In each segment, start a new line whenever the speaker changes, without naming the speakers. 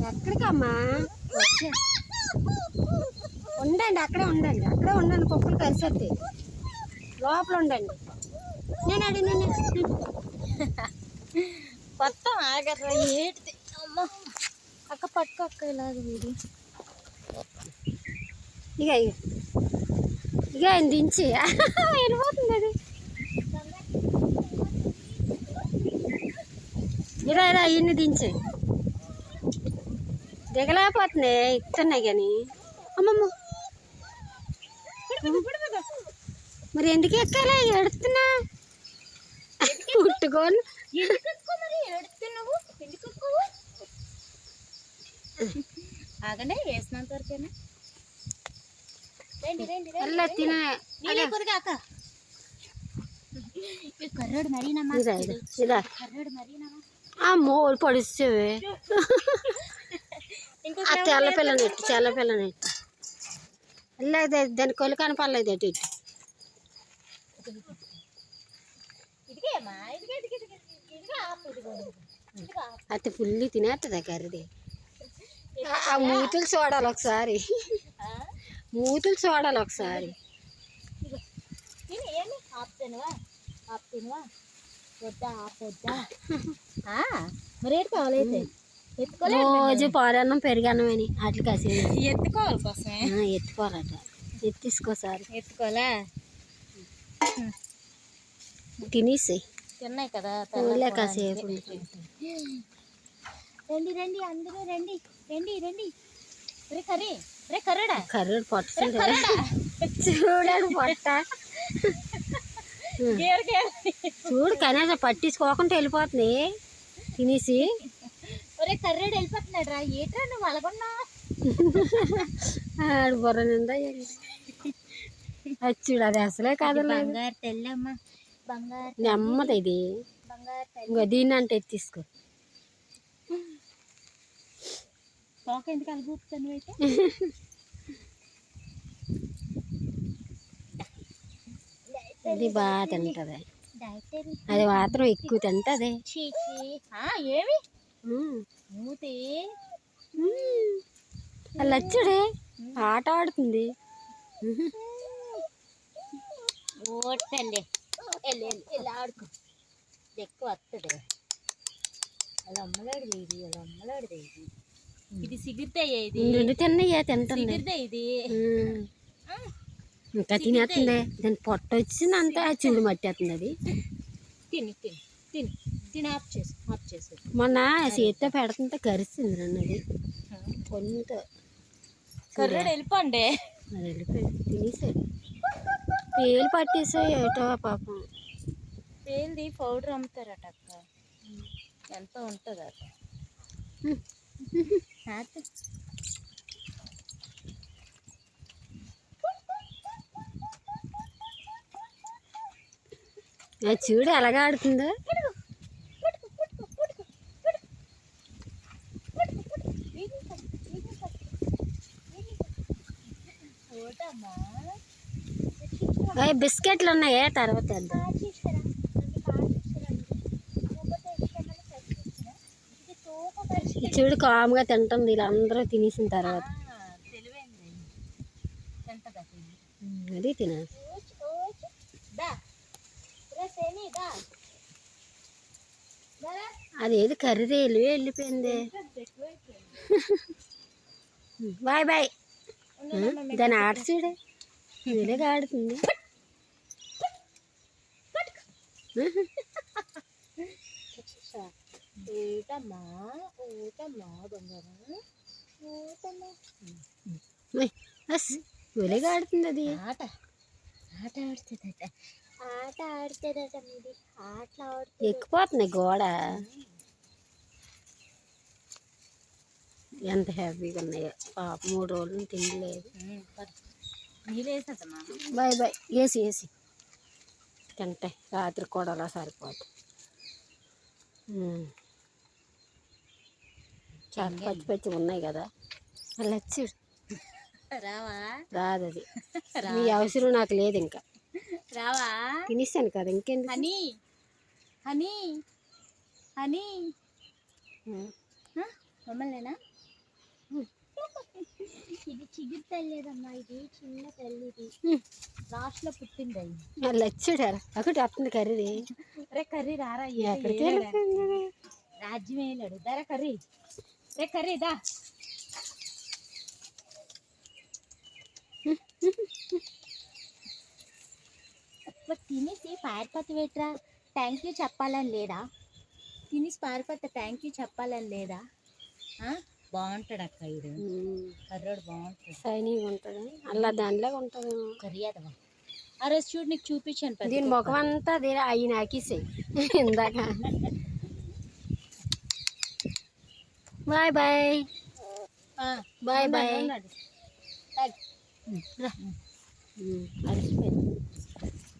ఎక్కడికమ్మా వచ్చే ఉండండి, అక్కడే ఉండండి కుక్కలు కలిసేది లోపల ఉండండి. నేను
కొత్త ఆగరా ఏటిది అమ్మ అక్క పట్టుకో అక్క ఇలాగ వీడి
ఇక దించి వెళ్ళిపోతుంది అది. ఇలా ఇన్ని దించి దిగలేకపోతున్నాయి, ఎక్కుతున్నాయి కానీ. అమ్మమ్మ మరి ఎందుకు ఎక్కాలా ఎడుతున్నా పుట్టుకోను.
ఆగండి వేసినంత వరకేనా. కర్రోడు మరీనమ్మా
అమ్మో పొడిచేవే. తెల్ల పిల్లనెట్టు వెళ్ళలేదు, దాని కొలు కనపడలేదు అటు ఇటు. అతి ఫుల్లి తినేస్తుందా కర్రీది. ఆ మూతులు చూడాలి ఒకసారి,
మరి కావాలైతే
రోజు పాలన్నం పెరిగన్నం అని అట్లా కాసి
ఎత్తుకోవాలి కోసమే
ఎత్తుకోవాలట. ఎత్తిసుకోసారి
ఎత్తుకోవాలా
తినేసి
తిన్నాయి కదా
కాసేపు.
రండి రండి అందరూ రండి రండి రండి. రే కర్రీ రే కర్రడా
కర్రడు పొట్ట చూడాడు పొట్ట చూడు కనీసం పట్టించుకోకుండా వెళ్ళిపోతుంది తినేసి.
ఒరే కర్రేడు వెళ్ళిపోతున్నాడు రా. ఏట్రా నువ్వు అలగొన్నా
ఆడు బుర్ర నిందా చూడు అది అసలే కాదు.
బంగారు తెల్లమ్మ బంగారు
నెమ్మది ఇది. ఇంకా దీన్ని అంటే తీసుకో.
తోక ఎందుకు అలగొస్తాను అయితే.
అది బాగా తింటది, అది మాత్రం ఎక్కువ తింటది.
ఏమి మూతి
లచ్చుడే ఆట ఆడుతుంది.
ఓటండి వెళ్ళి ఆడుకో ఎక్కువ వస్తుంది. అలా అమ్మలాడిది ఇది సిగిరితే ఇది
తిన్నయ్యా తింటుంది.
ఇది
ఇంకా తినేస్తుంది. దాని పొట్ట వచ్చింది అంతా చిల్లు మట్టేస్తుంది అది.
తిని తిని తిని తిని ఆఫ్ చేసి
మొన్న చేతితో పెడుతుంటే కరిసింది అన్నది పొన్నుతో.
కర్రడు వెళ్ళిపోండి.
అది వెళ్ళిపోయింది, తినేసాడు. పేలు పట్టేసాయి ఏటో పాపం.
పేలుది పౌడర్ అమ్ముతారట అక్క, ఎంత ఉంటుంది అట. చూడు ఎలాగా ఆడుతుందో. బిస్కెట్లు ఉన్నాయే తర్వాత చూడు కాముగా తింటుంది. వీళ్ళందరూ తినేసిన తర్వాత అది తిన. అది ఏది కర్రీ వెళ్ళిపోయింది. Bye bye. దాని ఆట చూడే వీలేగా ఆడుతుంది. వీలేగా ఆడుతుంది అది. ఆట ఆడుతుందట మీది ఆటలు ఆడుతుంది.
ఎక్కిపోతుంది గోడ. ఎంత హ్యాపీగా ఉన్నాయో పాప. 3 రోజులు తినలేదు. Bye bye. వేసి తింటాయి రాత్రి కూడా అలా సరిపోదు. చాలా పచ్చి ఉన్నాయి కదా. అలా వచ్చి రాదు అది. నీ అవసరం నాకు లేదు. ఇంకా
రావా
తినేసాను కదా ఇంకెందుకు.
హనీ హనీ హనీ మమ్మల్నేనా ఇది చిగురు తల్లేదమ్మా, ఇది చిన్న తల్లిది, లాస్ట్లో పుట్టింది అయ్యి.
మళ్ళీ వచ్చాడారు ఒకటి వస్తుంది కర్రీ.
రే కర్రీ రారా,
ఎక్కడికి
రాజ్యం వేయలేడు. దరా కర్రీ, రే కర్రీ దా. తినేసి పారిపోతే వేట్రా, థ్యాంక్ యూ చెప్పాలని లేదా? తినేసి పారిపోతే థ్యాంక్ యూ చెప్పాలని లేదా? బాగుంటాడు అక్క, ఇది కర్రోడు బాగుంటాడు,
షైనీగా ఉంటుంది, అలా దానిలో ఉంటుంది.
కర్రీ అదవా ఆ రోజు చూడు నీకు చూపించాను.
దీని ముఖం అంతా అవి నాకేసాయి ఇందాక. Bye bye bye bye.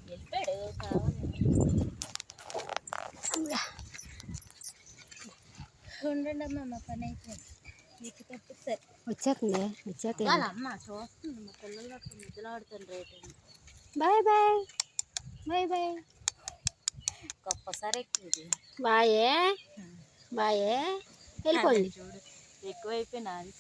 వెళ్ళిపోయాడు కావాలి. ఉండండి అమ్మ, మా పని అయిపోయింది. మీకు తప్పు సరే
వచ్చేస్తుంది.
అమ్మ చూస్తుంది, మా పిల్లలు అక్కడ ముద్దులాడుతుంది రేటు.
Bye bye bye bye.
గొప్పసారి ఎక్కువ
బాయే బాయే వెళ్ళిపోండి.
చూడు ఎక్కువైపోయినా అని